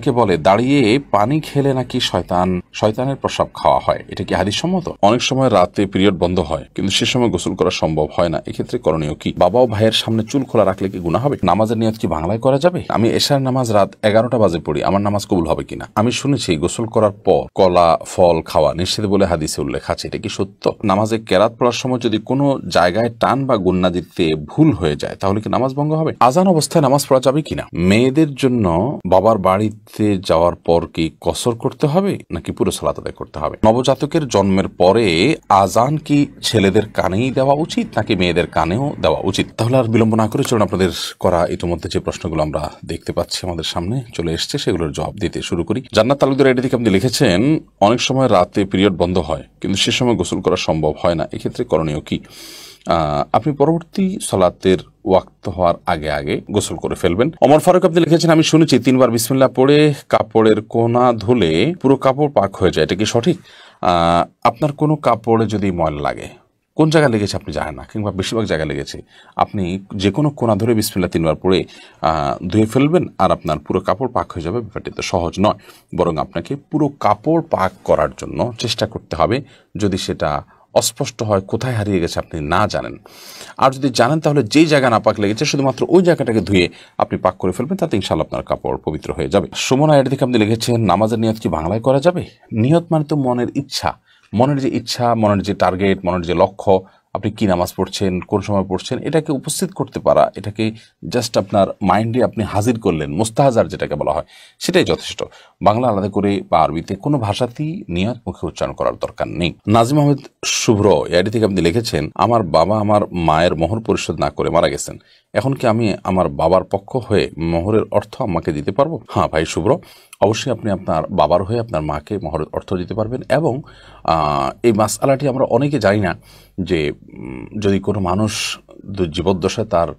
কে বলে দাঁড়িয়ে পানি খেলে নাকি শয়তানের প্রসাব খাওয়া হয়, এটা কি হাদিস সম্মত? অনেক সময় রাতে পিরিয়ড বন্ধ হয় কিন্তু সে সময় গোসল করা সম্ভব হয় না, এক্ষেত্রে করণীয় কি? বাবা ও ভাইয়ের সামনে চুল খোলা রাখলে কি গুনাহ হবে? নামাজের নিয়ত কি বাংলায় করা যাবে? আমি এশার নামাজ রাত 11টা বাজে পড়ি, আমার নামাজ কবুল হবে কিনা? আমি শুনেছি গোসল করার পর কলা ফল খাওয়া নিষেধ বলে হাদিসে উল্লেখ আছে, এটা কি সত্য? নামাজে কেরাত পড়ার সময় যদি কোনো জায়গায় টান বা গুন্না দিতে ভুল হয়ে যায় তাহলে কি নামাজ ভঙ্গ হবে? আজান অবস্থায় নামাজ পড়া যাবে কিনা? মেয়েদের জন্য বাবার বাড়িতে যাওয়ার পর কি কসর করতে হবে নাকি পুরো সালাত আদায় করতে হবে? নবজাতকের জন্মের পরে আজান কি ছেলেদের কানেই দেওয়া উচিত নাকি মেয়েদের কানেও দেওয়া উচিত? তাহলে আর বিলম্ব না করে চলুন আপনাদের করা ইতিমধ্যে যে প্রশ্নগুলো আমরা দেখতে পাচ্ছি আমাদের সামনে চলে এসছে সেগুলোর জবাব দিতে শুরু করি। জান্নাত তালুকদার এটি থেকে আপনি লিখেছেন, অনেক সময় রাতে পিরিয়ড বন্ধ হয় কিন্তু সে সময় গোসল করা সম্ভব হয় না, এক্ষেত্রে করণীয় কি? আপনি পরবর্তী সালাতের ওয়াক্ত হওয়ার আগে আগে গোসল করে ফেলবেন। ওমর ফারুক আপনি লিখেছেন, আমি শুনেছি 3 বার বিসমিল্লাহ পড়ে কাপড়ের কোনা ধুলে পুরো কাপড় পাক হয়ে যায়, এটা কি সঠিক? আপনার কোনো কাপড়ে যদি ময়লা লাগে, কোন জায়গায় লেগেছে আপনি জানেন না কিংবা বেশিরভাগ জায়গায় লেগেছে, আপনি যে কোনো কোনা ধরে বিসমিল্লাহ 3 বার পড়ে ধুয়ে ফেলবেন আর আপনার পুরো কাপড় পাক হয়ে যাবে। ব্যাপারটি তো সহজ নয়, বরং আপনাকে পুরো কাপড় পাক করার জন্য চেষ্টা করতে হবে। যদি সেটা অস্পষ্ট হয়, কোথায় হারিয়ে গেছে আপনি না জানেন, আর যদি জানেন তাহলে যেই জায়গা না পাক লেগেছে শুধুমাত্র ওই জায়গাটাকে ধুয়ে আপনি পাক করে ফেলবেন, তাতে ইনশাআল্লাহ আপনার কাপড় পবিত্র হয়ে যাবে। সুমনা এর দিকে আপনি লিখেছেন, নামাজের নিয়ত কি বাংলায় করা যাবে? নিয়ত মানে তো মনের ইচ্ছা, মনের যে ইচ্ছা, মনের যে টার্গেট, মনের যে লক্ষ্য, আপনি কি নামাজ পড়ছেন, কোন সময় পড়ছেন, এটাকে উপস্থিত করতে পারা, এটাকে জাস্ট আপনার মাইন্ডে আপনি হাজির করলেন, মুস্তাহাজার যেটাকে বলা হয়, সেটাই যথেষ্ট। বাংলা আলাদা করে বা আরবিতে কোনো ভাষাতেই নিয়ত মুখে উচ্চারণ করার দরকার নেই। নাজিম আহমেদ শুভ্র এআইডি থেকে আপনি লিখেছেন, আমার বাবা আমার মায়ের মোহর পরিশোধ না করে মারা গেছেন, এখন কি আমি আমার বাবার পক্ষ হয়ে মোহরের অর্থ আম্মাকে দিতে পারবো? হ্যাঁ ভাই শুভ্র, অবশ্যই আপনি আপনার বাবার হয়ে আপনার মাকে মোহরের অর্থ দিতে পারবেন। এবং এই মাসআলাটি আমরা অনেকে জানি না যে যদি কোনো মানুষ জীবদ্দশায় তার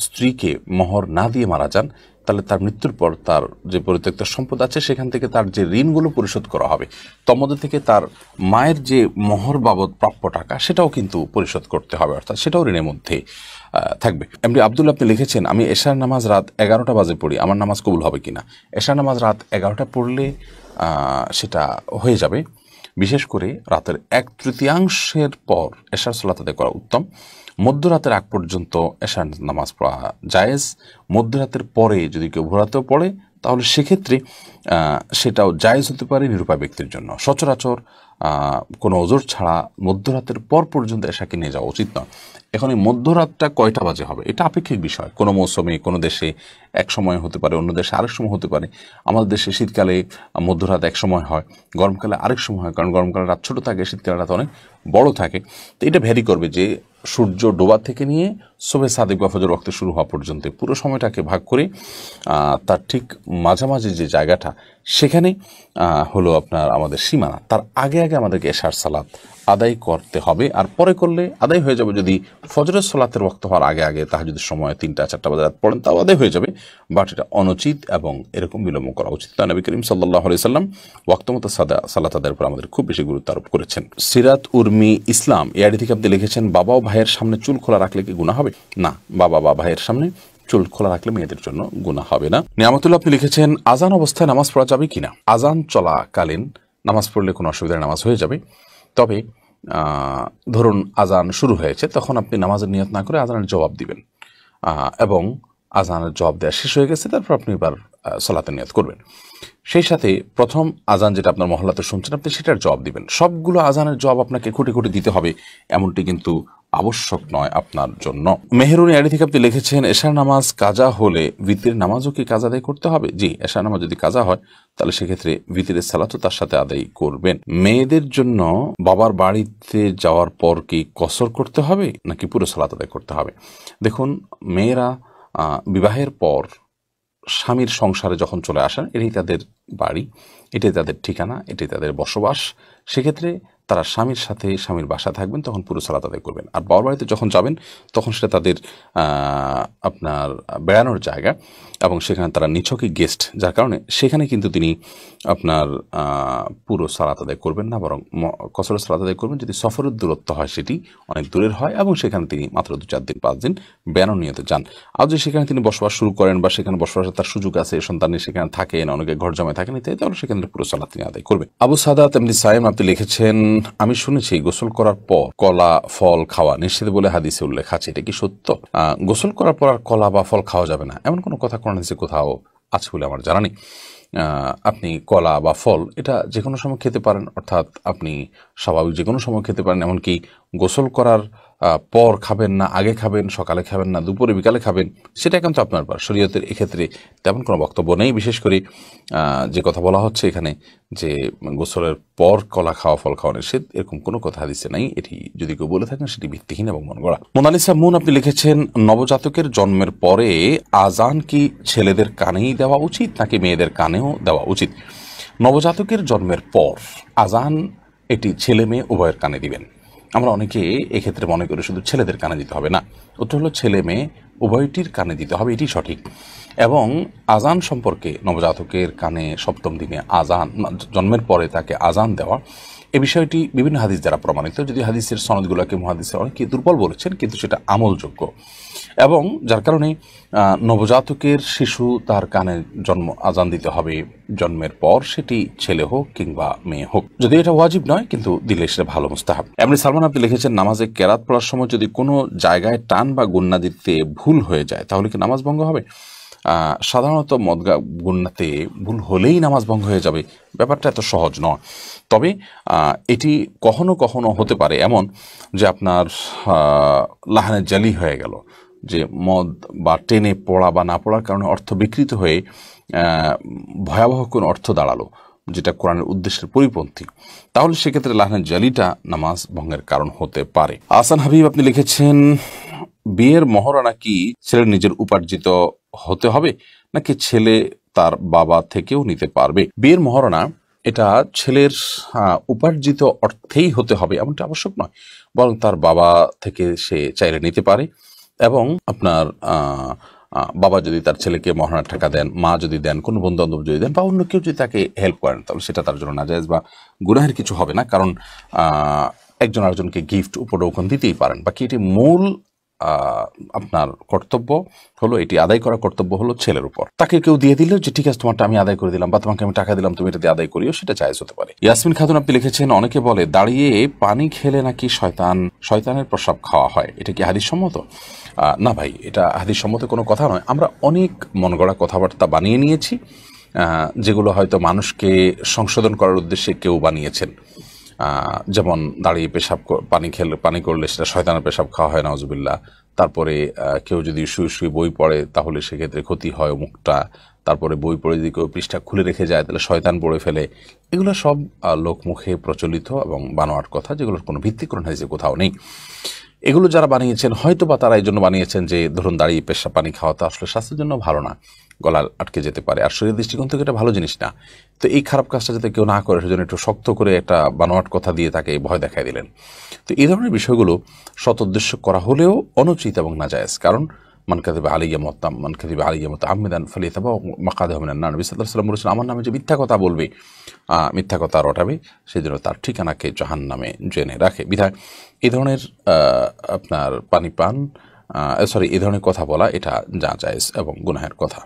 স্ত্রীকে মোহর না দিয়ে মারা যান, তাহলে তার মৃত্যুর পর তার যে পরিত্যক্ত সম্পদ আছে সেখান থেকে তার যে ঋণগুলো পরিশোধ করা হবে, তার মধ্যে থেকে তার মায়ের যে মোহর বাবদ প্রাপ্য টাকা সেটাও কিন্তু পরিশোধ করতে হবে, অর্থাৎ সেটাও ঋণের মধ্যে থাকবে। এমনি আব্দুল্লাহ আপনি লিখেছেন, আমি এশার নামাজ রাত 11টা বাজে পড়ি, আমার নামাজ কবুল হবে কিনা? এশার নামাজ রাত 11টা পড়লে সেটা হয়ে যাবে। বিশেষ করে রাতের 1/3 পর এশার সালাত আদায় করা উত্তম। মধ্যরাতের আগ পর্যন্ত এশার নামাজ পড়া জায়েজ। মধ্যরাতের পরে যদি কেউ ভোরাতেও পড়ে তাহলে সেক্ষেত্রে সেটাও জায়েজ হতে পারে নিরুপায় ব্যক্তির জন্য। সচরাচর কোনো ওজোর ছাড়া মধ্যরাতের পর পর্যন্ত এশাকে নিয়ে যাওয়া উচিত নয়। এখন এই মধ্যরাতটা কয়টা বাজে হবে এটা আপেক্ষিক বিষয়, কোনো মৌসুমে কোনো দেশে এক সময় হতে পারে, অন্য দেশে আরেক সময় হতে পারে। আমাদের দেশে শীতকালে মধ্যরাত এক সময় হয়, গরমকালে আরেক সময় হয়, কারণ গরমকালে রাত ছোটো থাকে, শীতকালে রাত অনেক বড় থাকে। তো এটা ভ্যারি করবে যে সূর্য ডোবা থেকে নিয়ে শোবে সাদেক বা ফজর ওয়াক্তে শুরু হওয়া পর্যন্ত পুরো সময়টাকে ভাগ করে তার ঠিক মাঝামাঝি যে জায়গাটা সেখানে হলো আপনার আমাদের সীমানা, তার আগে আগে আমাদেরকে এশার সালাত আদায় করতে হবে। আর পরে করলে আদায় হয়ে যাবে, যদি ফজরের সালাতের ওয়াক্ত হওয়ার আগে আগে তাহাজ্জুদের সময় 3টা-4টা বাজে রাত পড়েন তাও আদায় হয়ে যাবে, বাট এটা অনুচিত এবং এরকম বিলম্ব করা উচিত না। নবী করিম সাল্লাল্লাহু আলাইহি সাল্লাম ওয়াক্ত মতো সালাত আদায়ের উপর আমাদের খুব বেশি গুরুত্ব আরোপ করেছেন। সিরাত উর্মি ইসলাম এআইডি থেকে আপনি লিখেছেন, বাবা ও ভাইয়ের সামনে চুল খোলা রাখলে কি গুনাহ হবে? না, বাবা বা ভাইয়ের সামনে চুল খোলা রাখলে মেয়েদের জন্য গুনাহ হবে না। নিয়ামতুল্লাহ আপনি লিখেছেন, আজান অবস্থায় নামাজ পড়া যাবে কিনা? আজান চলাকালীন নামাজ পড়লে কোনো অসুবিধার নামাজ হয়ে যাবে, তবে ধরুন আজান শুরু হয়েছে, তখন আপনি নামাজের নিয়ত না করে আজানের জবাব দিবেন এবং আজানের জবাব দেওয়া শেষ হয়ে গেছে, তারপর আপনি এবার সালাতের নিয়ত করবেন। সেই সাথে প্রথম আজান যেটা আপনার মহল্লাতে শুনছেন আপনি সেটার জবাব দিবেন। সবগুলো আজানের জবাব আপনাকে খুঁটে খুঁটে দিতে হবে এমনটি কিন্তু আবশ্যক নয় আপনার জন্য। মেহেরুনি আড়ি থেকে আপনি লিখেছেন, এশার নামাজ কাজা হলে ভিতরের নামাজও কি কাজা আদায় করতে হবে? জি, এশার নামাজ যদি কাজা হয় তাহলে সেক্ষেত্রে ভিতরের সালাতও তার সাথে আদায় করবেন। মেয়েদের জন্য বাবার বাড়িতে যাওয়ার পর কি কসর করতে হবে নাকি পুরো সালাত আদায় করতে হবে? দেখুন, মেয়েরা বিবাহের পর স্বামীর সংসারে যখন চলে আসেন, এটাই তাদের বাড়ি, এটাই তাদের ঠিকানা, এটাই তাদের বসবাস। সেক্ষেত্রে তারা স্বামীর সাথে স্বামীর বাসা থাকবেন, তখন পুরো সালাত আদায় করবেন। আর বাবার বাড়িতে যখন যাবেন তখন সেটা তাদের আপনার বেড়ানোর জায়গা এবং সেখানে তারা নিছকই গেস্ট, যার কারণে সেখানে কিন্তু তিনি আপনার পুরো সালাত আদায় করবেন না, বরং কসর সালাত আদায় করবেন যদি সফরের দূরত্ব হয়, সেটি অনেক দূরের হয় এবং সেখানে তিনি মাত্র 2-4 দিন 5 দিন বেড়ানো নিয়তে যান। আর যদি সেখানে তিনি বসবাস শুরু করেন বা সেখানে বসবাসের তার সুযোগ আছে, সন্তানের সেখানে থাকেন, অনেকে ঘর জমায় থাকেন ইত্যাদি, তাহলে সেখানে পুরো সালাত তিনি আদায় করবেন। আবু সাদাত এমনি সাইম আপনি লিখেছেন, আমি শুনেছি গোসল করার পর কলা ফল খাওয়া নিষেধ বলে হাদিসে উল্লেখ আছে, এটা কি সত্য? গোসল করার পর আর কলা বা ফল খাওয়া যাবে না এমন কোনো কথা কোরআন হাদিসে কোথাও আছে বলে আমার জানা নেই। আপনি কলা বা ফল এটা যে কোনো সময় খেতে পারেন, অর্থাৎ আপনি স্বাভাবিক যে কোনো সময় খেতে পারেন, এমনকি গোসল করার পর খাবেন না, আগে খাবেন, সকালে খাবেন না, দুপুরে বিকালে খাবেন, সেটা কিন্তু আপনার ব্যাপার। শরীয়তের এক্ষেত্রে তেমন কোনো বক্তব্য নেই। বিশেষ করে যে কথা বলা হচ্ছে এখানে যে গোসলের পর কলা খাওয়া ফল খাওয়া নিষেধ, এরকম কোনো কথা হাদিসে নাই। এটি যদি কেউ বলে থাকেন সেটি ভিত্তিহীন এবং মন গড়া। মোনালিসা মুন আপনি লিখেছেন, নবজাতকের জন্মের পরে আজান কি ছেলেদের কানেই দেওয়া উচিত নাকি মেয়েদের কানেও দেওয়া উচিত? নবজাতকের জন্মের পর আজান এটি ছেলে মেয়ে উভয়ের কানে দিবেন। আমরা অনেকে এক্ষেত্রে মনে করি শুধু ছেলেদের কানে দিতে হবে, না, উত্তর হলো ছেলে মেয়ে উভয়টির কানে দিতে হবে, এটি সঠিক। এবং আজান সম্পর্কে নবজাতকের কানে সপ্তম দিনে আজান, জন্মের পরে তাকে আজান দেওয়া, এ বিষয়টি বিভিন্ন হাদিস দ্বারা প্রমাণিত। যদি হাদিসের সনদগুলোকে মুহাদ্দিসরা অনেকে দুর্বল বলেছেন, কিন্তু সেটা আমলযোগ্য এবং যার কারণে নবজাতকের শিশু তার কানে আজান দিতে হবে জন্মের পর, সেটি ছেলে হোক কিংবা মেয়ে হোক। যদি এটা ওয়াজিব নয়, কিন্তু দিলে সেটা ভালো মুস্তাহাব। এমনি সালমান আপনি লিখেছেন, নামাজে কেরাত পড়ার সময় যদি কোনো জায়গায় টান বা গুন্না দিতে ভুল হয়ে যায় তাহলে কি নামাজ ভঙ্গ হবে? সাধারণত মদগা গুন্নাতে ভুল হলেই নামাজ ভঙ্গ হয়ে যাবে, ব্যাপারটা এত সহজ নয়। তবে এটি কখনো কখনো হতে পারে এমন যে আপনার লাহানে জালি হয়ে গেল, যে মদ বা টেনে পড়া বা না পড়ার কারণে অর্থ বিকৃত হয়ে ভয়াবহ কোনো অর্থ দাঁড়ালো, যেটা কোরআনের উদ্দেশ্যের পরিপন্থী, তাহলে সেক্ষেত্রে লাহানের জালিটা নামাজ ভঙ্গের কারণ হতে পারে। আহসান হাবিব আপনি লিখেছেন, বিয়ের মহরানা কি ছেলের নিজের উপার্জিত হতে হবে নাকি ছেলে তার বাবা থেকেও নিতে পারবে? বিয়ের মহরানা এটা ছেলের উপার্জিত অর্থেই হতে হবে এমনটা আবশ্যক নয়, বরং তার বাবা থেকে সে চাইলে নিতে পারে। এবং আপনার বাবা যদি তার ছেলেকে মহারণার টাকা দেন, মা যদি দেন, কোনো বন্ধু বান্ধব যদি দেন বা অন্য কেউ যদি তাকে হেল্প করেন, তাহলে সেটা তার জন্য নাজায়েজ বা গুনাহের কিছু হবে না, কারণ একজন আরেকজনকে গিফট উপঢৌকন দিতেই পারেন। বাকি এটি মূল আপনার কর্তব্য হলো, এটি আদায় করার কর্তব্য হলো ছেলের উপর। তাকে কেউ দিয়ে দিল যে ঠিক আছে তোমারটা আমি আদায় করে দিলাম বা তোমাকে আমি টাকা দিলাম তুমি এটা দিয়ে আদায় করিও, সেটা জায়েজ হতে পারে। ইয়াসমিন খাতুন আপনি লিখেছেন, অনেকে বলে দাঁড়িয়ে পানি খেলে নাকি শয়তানের প্রসাব খাওয়া হয়, এটা কি হাদিস সম্মত? না ভাই, এটা হাদিস সম্মত কোনো কথা নয়। আমরা অনেক মন গড়া কথাবার্তা বানিয়ে নিয়েছি, যেগুলো হয়তো মানুষকে সংশোধন করার উদ্দেশ্যে কেউ বানিয়েছেন। যেমন দাঁড়িয়ে পানি করলে সেটা শয়তানের পেশাব খাওয়া হয়, নাউজুবিল্লাহ। তারপরে কেউ যদি শুয়ে শুয়ে বই পড়ে তাহলে সেক্ষেত্রে ক্ষতি হয় মুখটা। তারপরে বই পড়ে যদি কেউ পৃষ্ঠা খুলে রেখে যায় তাহলে শয়তান পড়ে ফেলে। এগুলো সব লোকমুখে প্রচলিত এবং বানোয়ার কথা, যেগুলোর কোনো ভিত্তি কোরআন হাদিসে কোথাও নেই। এগুলো যারা বানিয়েছেন হয়তো বা তারা এই জন্য বানিয়েছেন যে ধরুন দাঁড়িয়ে পেশাব পানি খাওয়া তো আসলে স্বাস্থ্যের জন্য ভালো না, গলা আটকে যেতে পারে, আর শরীরের দৃষ্টিকোণ থেকে এটা ভালো জিনিস না। তো এই খারাপ কাজটা যাতে কেউ না করে সেজন্য একটু শক্ত করে একটা বানোয়াট কথা দিয়ে তাকে ভয় দেখায় দিলেন। তো এই ধরনের বিষয়গুলো সৎ উদ্দেশ্য করা হলেও অনুচিত এবং নাজায়েজ। কারণ মান কাযিবা আলাইয়া মুতাআম্মিদান ফালিয়াতাবাওয়া মাকআদাহু মিনান নার। নবী সাল্লাল্লাহু আলাইহি ওয়াসাল্লাম বলেছেন, আমার নামে যে মিথ্যা কথা বলবে, মিথ্যা কথা রটাবে, সেই জন্য তার ঠিকানাকে জাহান্নামে জেনে রাখে। বিধায় এই ধরনের আপনার এই ধরনের কথা বলা এটা জায়েজ এবং গুনাহের কথা।